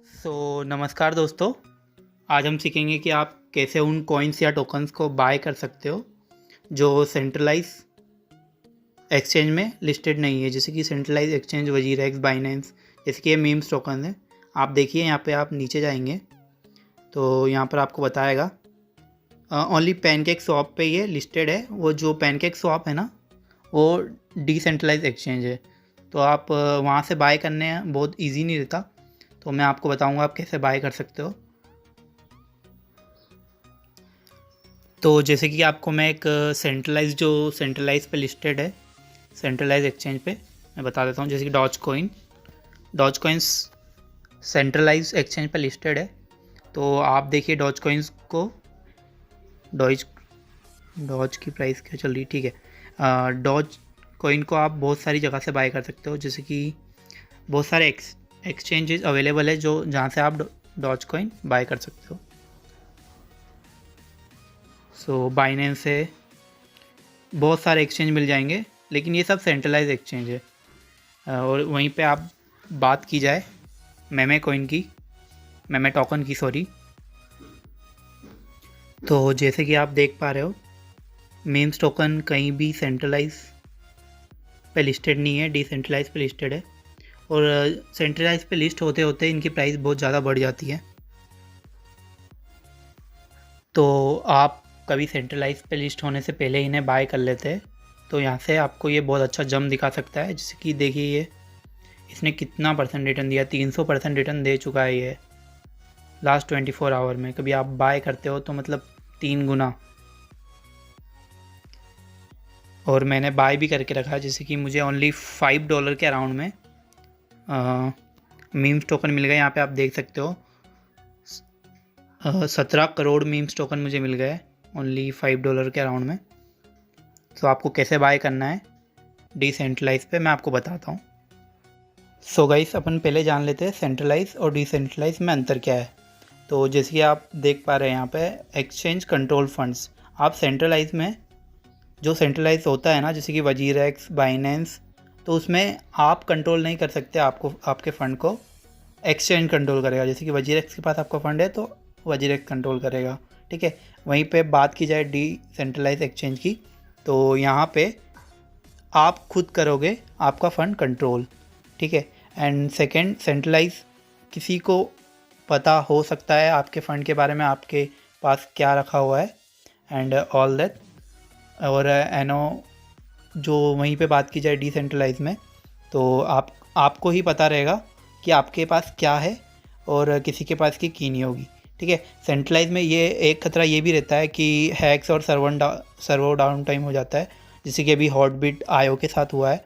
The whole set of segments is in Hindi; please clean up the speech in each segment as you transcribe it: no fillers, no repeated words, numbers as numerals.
नमस्कार दोस्तों। आज हम सीखेंगे कि आप कैसे उन कॉइन्स या टोकन्स को बाय कर सकते हो जो सेंट्रलाइज एक्सचेंज में लिस्टेड नहीं है, जैसे कि सेंट्रलाइज एक्सचेंज, वजीरेक्स, बाइनेंस, जैसे कि ये मीम्स टोकन है। आप देखिए यहाँ पे, आप नीचे जाएंगे तो यहाँ पर आपको बताएगा ओनली पैनकेक स्वैप पे ये लिस्टेड है। वो जो पैनकेक स्वैप है ना, वो डिसेंट्रलाइज एक्सचेंज है, तो आप वहाँ से बाय करने बहुत ईजी नहीं रहता। तो मैं आपको बताऊंगा आप कैसे बाय कर सकते हो। तो जैसे कि आपको मैं एक सेंट्रलाइज पे लिस्टेड है, सेंट्रलाइज एक्सचेंज पे मैं बता देता हूँ। जैसे कि डॉज कॉइन्स सेंट्रलाइज एक्सचेंज पे लिस्टेड है। तो आप देखिए डॉज कॉइन्स को, डॉज डॉज की प्राइस क्या चल रही, ठीक है। डॉज कॉइन को आप बहुत सारी जगह से बाय कर सकते हो, जैसे कि बहुत सारे एक्सचेंजेस अवेलेबल है जो जहाँ से आप डॉज कॉइन बाय कर सकते हो। बाइनेंस है, बहुत सारे एक्सचेंज मिल जाएंगे, लेकिन ये सब सेंट्रलाइज एक्सचेंज है। और वहीं पे आप बात की जाए मेमे टोकन की, सॉरी, तो जैसे कि आप देख पा रहे हो मीम्स टोकन कहीं भी सेंट्रलाइज पे लिस्टेड नहीं है, डिसेंट्रलाइज पे लिस्टेड है। और सेंट्रलाइज पे लिस्ट होते होते इनकी प्राइस बहुत ज़्यादा बढ़ जाती है। तो आप कभी सेंट्रलाइज पे लिस्ट होने से पहले इन्हें बाय कर लेते हैं, तो यहाँ से आपको ये बहुत अच्छा जम दिखा सकता है। जैसे कि देखिए ये इसने कितना परसेंट रिटर्न दिया, 300% रिटर्न दे चुका है ये लास्ट 24 आवर में। कभी आप बाय करते हो तो मतलब 3 गुना। और मैंने बाय भी करके रखा है, जैसे कि मुझे ओनली $5 के अराउंड में मीम्स टोकन मिल गए। यहाँ पे आप देख सकते हो 17 करोड़ मीम्स टोकन मुझे मिल गए ओनली $5 के अराउंड में। तो आपको कैसे बाय करना है डिसेंट्रलाइज पे, मैं आपको बताता हूँ। गाइस, अपन पहले जान लेते हैं सेंट्रलाइज और डिसेंट्रलाइज में अंतर क्या है। तो जैसे कि आप देख पा रहे हैं यहाँ पे एक्सचेंज कंट्रोल फंड्स। आप सेंट्रलाइज में जो सेंट्रलाइज होता है ना, जैसे कि वजीरेक्स, बाइनेंस, तो उसमें आप कंट्रोल नहीं कर सकते। आपको आपके फ़ंड को एक्सचेंज कंट्रोल करेगा। जैसे कि वजीरेक्स के पास आपका फ़ंड है तो वजीरेक्स कंट्रोल करेगा, ठीक है। वहीं पे बात की जाए डिसेंट्रलाइज एक्सचेंज की, तो यहाँ पे आप खुद करोगे आपका फ़ंड कंट्रोल, ठीक है। एंड सेकंड, सेंट्रलाइज किसी को पता हो सकता है आपके फ़ंड के बारे में, आपके पास क्या रखा हुआ है एंड ऑल दैट। और एनो जो वहीं पे बात की जाए डिसेंट्रलाइज में, तो आपको ही पता रहेगा कि आपके पास क्या है और किसी के पास की नहीं होगी, ठीक है। सेंट्रलाइज में ये एक खतरा ये भी रहता है कि हैक्स और सर्वर डाउन टाइम हो जाता है, जैसे कि अभी हॉटबिट आईओ के साथ हुआ है।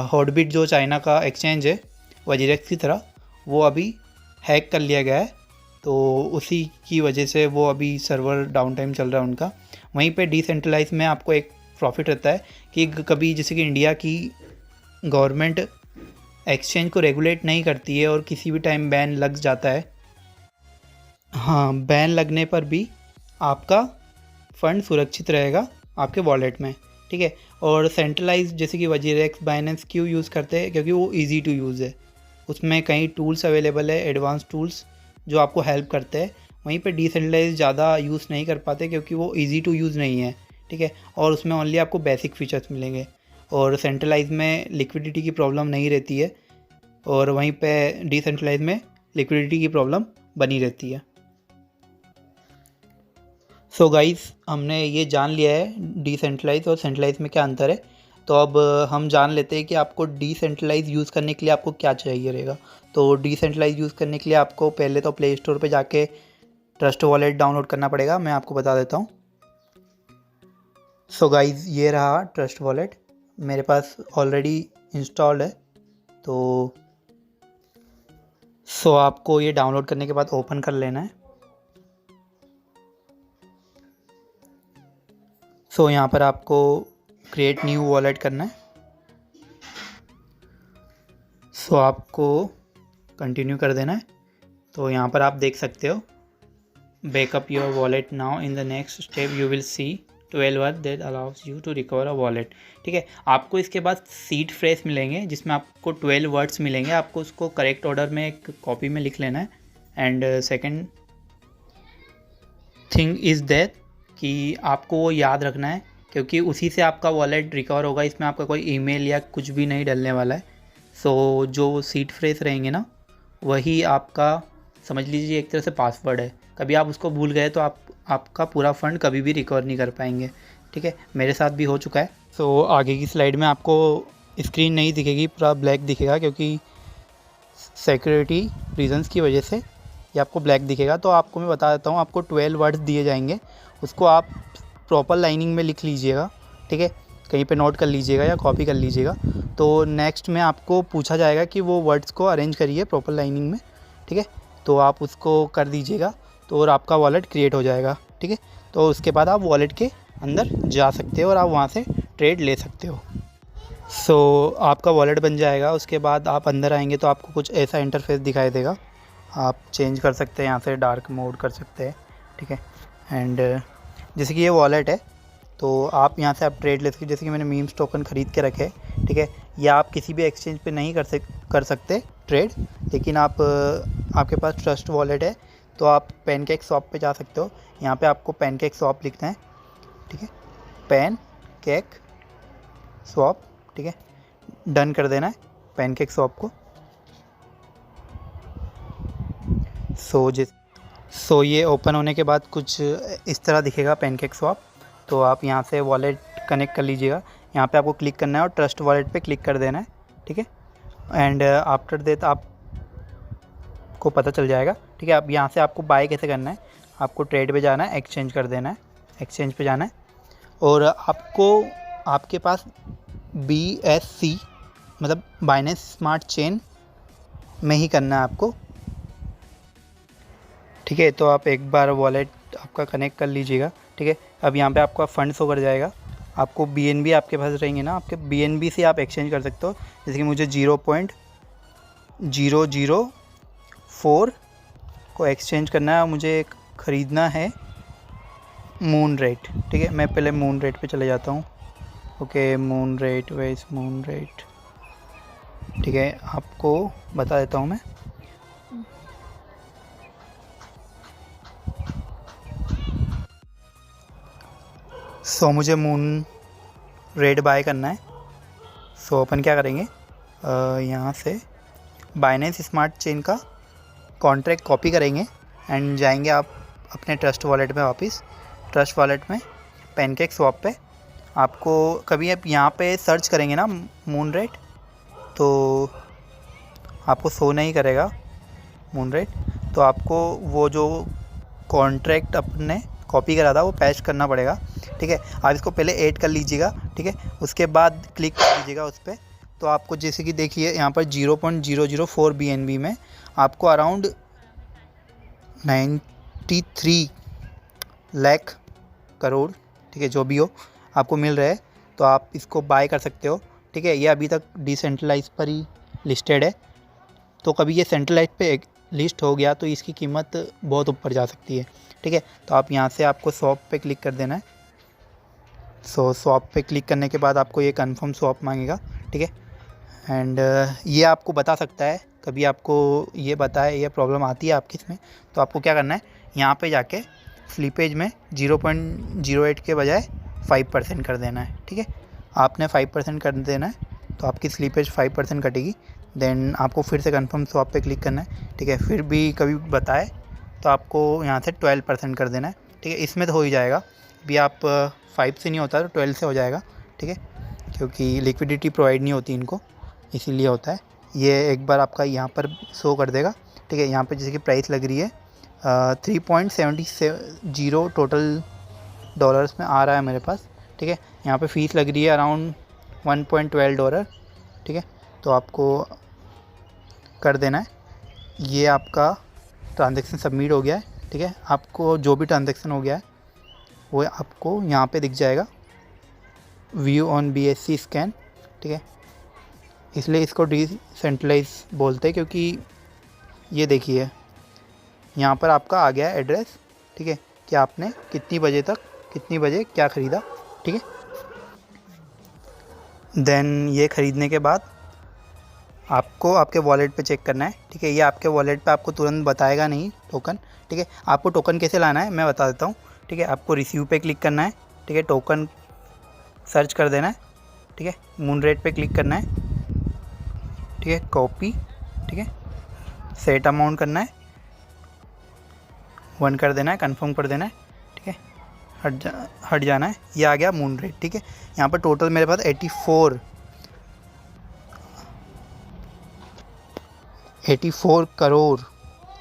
हॉटबिट जो चाइना का एक्सचेंज है वजीरेक्स की तरह, वो अभी हैक कर लिया गया है, तो उसी की वजह से वो अभी सर्वर डाउन टाइम चल रहा है उनका। वहीं पे डिसेंट्रलाइज में आपको एक प्रॉफिट रहता है कि कभी जैसे कि इंडिया की गवर्नमेंट एक्सचेंज को रेगुलेट नहीं करती है और किसी भी टाइम बैन लग जाता है, हाँ, बैन लगने पर भी आपका फ़ंड सुरक्षित रहेगा आपके वॉलेट में, ठीक है। और सेंट्रलाइज जैसे कि वजीरेक्स, बाइनेंस क्यों यूज़ करते हैं, क्योंकि वो ईजी टू यूज़ है। उसमें कई टूल्स अवेलेबल है, एडवांस टूल्स जो आपको हेल्प करते हैं। वहीं पे डिसेंट्रलाइज ज़्यादा यूज़ नहीं कर पाते क्योंकि वो ईजी टू यूज़ नहीं है, ठीक है। और उसमें ओनली आपको बेसिक फीचर्स मिलेंगे। और सेंट्रलाइज में लिक्विडिटी की प्रॉब्लम नहीं रहती है, और वहीं पे डिसेंट्रलाइज में लिक्विडिटी की प्रॉब्लम बनी रहती है। गाइस, हमने ये जान लिया है डिसेंट्रलाइज और सेंट्रलाइज में क्या अंतर है। तो अब हम जान लेते हैं कि आपको डिसेंट्रलाइज यूज़ करने के लिए आपको क्या चाहिए रहेगा। तो डिसेंट्रलाइज यूज़ करने के लिए आपको पहले तो प्ले स्टोर पे जाके ट्रस्ट वॉलेट डाउनलोड करना पड़ेगा। मैं आपको बता देता हूँ। गाइस, ये रहा ट्रस्ट वॉलेट, मेरे पास ऑलरेडी इंस्टॉल्ड है। तो आपको ये डाउनलोड करने के बाद ओपन कर लेना है। यहाँ पर आपको क्रिएट न्यू वॉलेट करना है। आपको कंटिन्यू कर देना है। तो यहाँ पर आप देख सकते हो back up your wallet now, in the next step you will see 12 word that allows you to recover a wallet. ठीक है, आपको इसके बाद सीड फ्रेज मिलेंगे जिसमें आपको 12 वर्ड्स मिलेंगे, आपको उसको करेक्ट ऑर्डर में एक कॉपी में लिख लेना है। And second thing is that कि आपको वो याद रखना है, क्योंकि उसी से आपका वॉलेट रिकवर होगा, इसमें आपका कोई ईमेल या कुछ भी नहीं डलने वाला है। सो जो सीड फ्रेज रहेंगे ना, वही आपका समझ लीजिए एक तरह से पासवर्ड है। कभी आप उसको भूल गए तो आपका पूरा फंड कभी भी रिकवर नहीं कर पाएंगे। ठीक है, मेरे साथ भी हो चुका है। सो आगे की स्लाइड में आपको स्क्रीन नहीं दिखेगी, पूरा ब्लैक दिखेगा, क्योंकि सिक्योरिटी रीजंस की वजह से ये आपको ब्लैक दिखेगा। तो आपको मैं बता देता हूँ, आपको 12 वर्ड्स दिए जाएंगे, उसको आप प्रॉपर लाइनिंग में लिख लीजिएगा। ठीक है, कहीं पे नोट कर लीजिएगा या कॉपी कर लीजिएगा। तो नेक्स्ट में आपको पूछा जाएगा कि वो वर्ड्स को अरेंज करिए प्रॉपर लाइनिंग में। ठीक है, तो आप उसको कर दीजिएगा तो और आपका वॉलेट क्रिएट हो जाएगा। ठीक है, तो उसके बाद आप वॉलेट के अंदर जा सकते हो और आप वहाँ से ट्रेड ले सकते हो। सो आपका वॉलेट बन जाएगा। उसके बाद आप अंदर आएंगे तो आपको कुछ ऐसा इंटरफेस दिखाई देगा। आप चेंज कर सकते हैं, यहाँ से डार्क मोड कर सकते हैं। ठीक है, एंड जैसे कि ये वॉलेट है तो आप यहाँ से आप ट्रेड ले सकते, जैसे कि मैंने मीम्स टोकन ख़रीद के रखे। ठीक है, या आप किसी भी एक्सचेंज पे नहीं कर सकते ट्रेड, लेकिन आपके पास ट्रस्ट वॉलेट है तो आप पैनकेक स्वैप पे जा सकते हो। यहाँ पे आपको पैनकेक स्वैप लिखना है। ठीक है, पैनकेक स्वैप। ठीक है, डन कर देना है पैनकेक स्वैप को। सो ये ओपन होने के बाद कुछ इस तरह दिखेगा पैनकेक स्वैप। तो आप यहाँ से वॉलेट कनेक्ट कर लीजिएगा। यहाँ पे आपको क्लिक करना है और ट्रस्ट वॉलेट पे क्लिक कर देना है। ठीक है, एंड आफ्टर दैट आपको पता चल जाएगा। ठीक है, अब यहाँ से आपको बाय कैसे करना है, आपको ट्रेड पे जाना है, एक्सचेंज कर देना है, एक्सचेंज पे जाना है और आपके पास BSC मतलब बाइनेंस स्मार्ट चेन में ही करना है आपको। ठीक है, तो आप एक बार वॉलेट आपका कनेक्ट कर लीजिएगा। ठीक है, अब यहाँ पे आपका फंड शो कर जाएगा। आपको BNB आपके पास रहेंगे ना, आपके BNB से आप एक्सचेंज कर सकते हो। जैसे कि मुझे 0.004 को एक्सचेंज करना है, मुझे ख़रीदना है मून रेट। ठीक है, मैं पहले मून रेट पे चले जाता हूँ। ओके, मून रेट, वेस मून रेट। ठीक है, आपको बता देता हूँ मैं। सो मुझे मून रेट बाय करना है। सो अपन क्या करेंगे, यहाँ से बाइनेंस स्मार्ट चेन का कॉन्ट्रैक्ट कॉपी करेंगे एंड जाएंगे आप अपने ट्रस्ट वॉलेट में वापस। ट्रस्ट वॉलेट में पैनकेक स्वैप पे आपको कभी आप यहाँ पे सर्च करेंगे ना मून रेट, तो आपको शो नहीं करेगा मून रेट। तो आपको वो जो कॉन्ट्रैक्ट अपने कॉपी करा था वो पेस्ट करना पड़ेगा। ठीक है, आप इसको पहले ऐड कर लीजिएगा। ठीक है, उसके बाद क्लिक कर दीजिएगा उस पर। तो आपको जैसे कि देखिए यहाँ पर 0.004 BNB में आपको अराउंड 93 लाख करोड़, ठीक है, जो भी हो आपको मिल रहा है, तो आप इसको बाय कर सकते हो। ठीक है, ये अभी तक डिसेंट्रलाइज पर ही लिस्टेड है, तो कभी ये सेंट्रलाइज पे लिस्ट हो गया तो इसकी कीमत बहुत ऊपर जा सकती है। ठीक है, तो आप यहाँ से आपको स्वैप पे क्लिक कर देना है। सो स्वैप पे क्लिक करने के बाद आपको ये कंफर्म स्वैप मांगेगा। ठीक है, एंड ये आपको बता सकता है, कभी आपको ये बताए ये प्रॉब्लम आती है आपकी इसमें, तो आपको क्या करना है, यहाँ पे जाके स्लीपेज में 0.08 के बजाय 5% कर देना है। ठीक है, आपने 5% कर देना है तो आपकी स्लीपेज 5% कटेगी। देन आपको फिर से कंफर्म स्वैप पे क्लिक करना है। ठीक है, फिर भी कभी बताए तो आपको यहाँ से 12% कर देना है। ठीक है, इसमें तो हो ही जाएगा। अभी आप 5 से नहीं होता तो 12 से हो जाएगा। ठीक है, क्योंकि लिक्विडिटी प्रोवाइड नहीं होती इनको, इसीलिए होता है। ये एक बार आपका यहाँ पर शो कर देगा। ठीक है, यहाँ पे जैसे कि प्राइस लग रही है 3.70 टोटल डॉलर्स में आ रहा है मेरे पास। ठीक है, यहाँ पे फ़ीस लग रही है अराउंड $1.12। ठीक है, तो आपको कर देना है। ये आपका ट्रांजैक्शन सबमिट हो गया है। ठीक है, आपको जो भी ट्रांजैक्शन हो गया है वो आपको यहाँ पे दिख जाएगा, व्यू ऑन BSC स्कैन। ठीक है, इसलिए इसको डिसेंट्रलाइज बोलते हैं, क्योंकि ये देखिए यहाँ पर आपका आ गया है एड्रेस। ठीक है, कि आपने कितनी बजे तक कितनी बजे क्या ख़रीदा, ठीक है। देन ये ख़रीदने के बाद आपको आपके वॉलेट पे चेक करना है, ठीक है। ये आपके वॉलेट पे आपको तुरंत बताएगा नहीं टोकन, ठीक है। आपको टोकन कैसे लाना है मैं बता देता हूँ, ठीक है। आपको रिसीव पे क्लिक करना है, ठीक है। टोकन सर्च कर देना है, ठीक है। मून रेट पे क्लिक करना है, ठीक है। कॉपी, ठीक है। सेट अमाउंट करना है, 1 कर देना है, कंफर्म कर देना है, ठीक है। हट जाना है। ये आ गया मून रेट, ठीक है। यहाँ पर टोटल मेरे पास 84 करोड़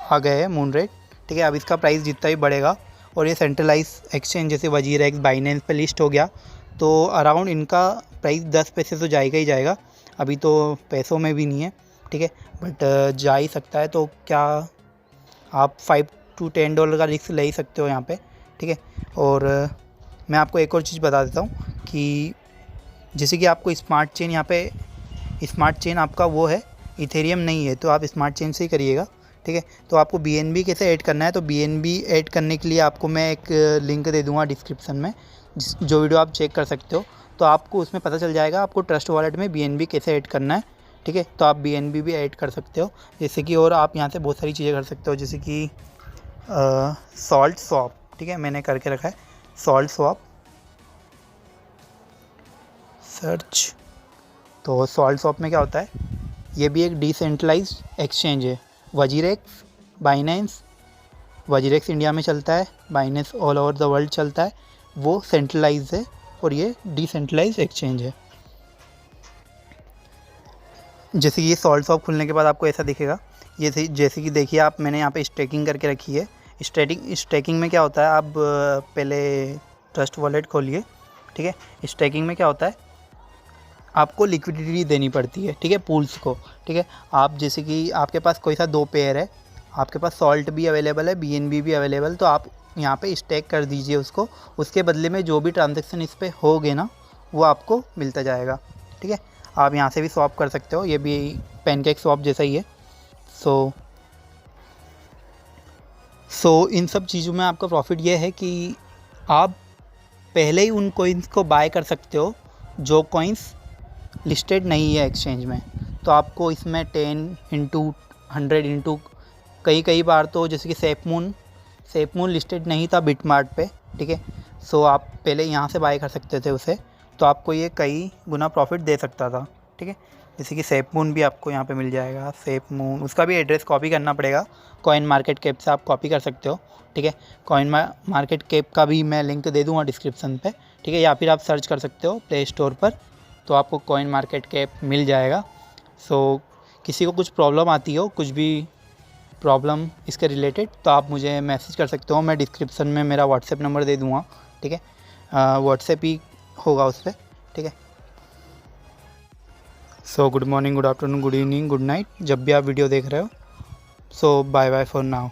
आ गए हैं मून रेट, ठीक है। अब इसका प्राइस जितना ही बढ़ेगा और ये सेंट्रलाइज एक्सचेंज जैसे वजीर एक्स, बाइनेंस पे लिस्ट हो गया तो अराउंड इनका प्राइस 10 पैसे तो जाएगा ही जाएगा। अभी तो पैसों में भी नहीं है, ठीक है, बट जा ही सकता है। तो क्या आप $5 to $10 का रिस्क ले ही सकते हो यहाँ पे, ठीक है। और मैं आपको एक और चीज़ बता देता हूँ कि जैसे कि आपको स्मार्ट चेन, यहाँ पे स्मार्ट चेन आपका वो है, इथेरियम नहीं है, तो आप स्मार्ट चेन से ही करिएगा, ठीक है। तो आपको BNB कैसे ऐड करना है, तो BNB ऐड करने के लिए आपको मैं एक लिंक दे दूँगा डिस्क्रिप्शन में, जो वीडियो आप चेक कर सकते हो। तो आपको उसमें पता चल जाएगा आपको ट्रस्ट वॉलेट में BNB कैसे ऐड करना है, ठीक है। तो आप BNB भी ऐड कर सकते हो जैसे कि, और आप यहाँ से बहुत सारी चीज़ें कर सकते हो जैसे कि सॉल्ट स्वैप, ठीक है। मैंने करके रखा है सॉल्ट स्वैप, सर्च। तो सॉल्ट स्वैप में क्या होता है, ये भी एक डिसेंट्रलाइज्ड एक्सचेंज है। वजीर एक्स, बाइनेंस, वजीर एक्स इंडिया में चलता है, Binance all over the world चलता है, वो सेंट्रलाइज है और ये डिसेंट्रलाइज्ड एक्सचेंज है। जैसे कि ये सॉल्ट स्वैप खुलने के बाद आपको ऐसा दिखेगा, ये जैसे कि देखिए आप, मैंने यहाँ पे स्टेकिंग करके रखी है। स्टेकिंग में क्या होता है, आप पहले ट्रस्ट वॉलेट खोलिए, ठीक है। स्टेकिंग में क्या होता है, आपको लिक्विडिटी देनी पड़ती है, ठीक है, पूल्स को, ठीक है। आप जैसे कि आपके पास कोई सा 2 पेयर है, आपके पास सॉल्ट भी अवेलेबल है, BNB भी अवेलेबल, तो आप यहाँ पे स्टेक कर दीजिए उसको, उसके बदले में जो भी ट्रांजैक्शन इस पर होगे ना वो आपको मिलता जाएगा, ठीक है। आप यहाँ से भी स्वैप कर सकते हो, ये भी पैनकेक स्वैप जैसा ही है। सो इन सब चीज़ों में आपका प्रॉफिट ये है कि आप पहले ही उन कॉइन्स को बाय कर सकते हो जो कॉइन्स लिस्टेड नहीं है एक्सचेंज में। तो आपको इसमें 10 into 100 into कई बार तो जैसे कि सेफ मून लिस्टेड नहीं था बिटमार्ट पे, ठीक है। सो आप पहले यहाँ से बाय कर सकते थे उसे, तो आपको ये कई गुना प्रॉफिट दे सकता था, ठीक है। जैसे कि सेफ मून भी आपको यहाँ पे मिल जाएगा, सेफ मून, उसका भी एड्रेस कॉपी करना पड़ेगा, कॉइन मार्केट कैप से आप कॉपी कर सकते हो, ठीक है। कॉइन मार्केट कैप का भी मैं लिंक दे दूँगा डिस्क्रिप्शन पे, ठीक है, या फिर आप सर्च कर सकते हो प्ले स्टोर पर, तो आपको कॉइन मार्केट कैप मिल जाएगा। सो किसी को कुछ प्रॉब्लम आती हो, कुछ भी प्रॉब्लम इसके रिलेटेड, तो आप मुझे मैसेज कर सकते हो, मैं डिस्क्रिप्शन में मेरा व्हाट्सएप नंबर दे दूँगा, ठीक है। व्हाट्सएप ही होगा उस पर, ठीक है। So good morning, good afternoon, good evening, good night, जब भी आप वीडियो देख रहे हो। सो बाय बाय फॉर नाउ।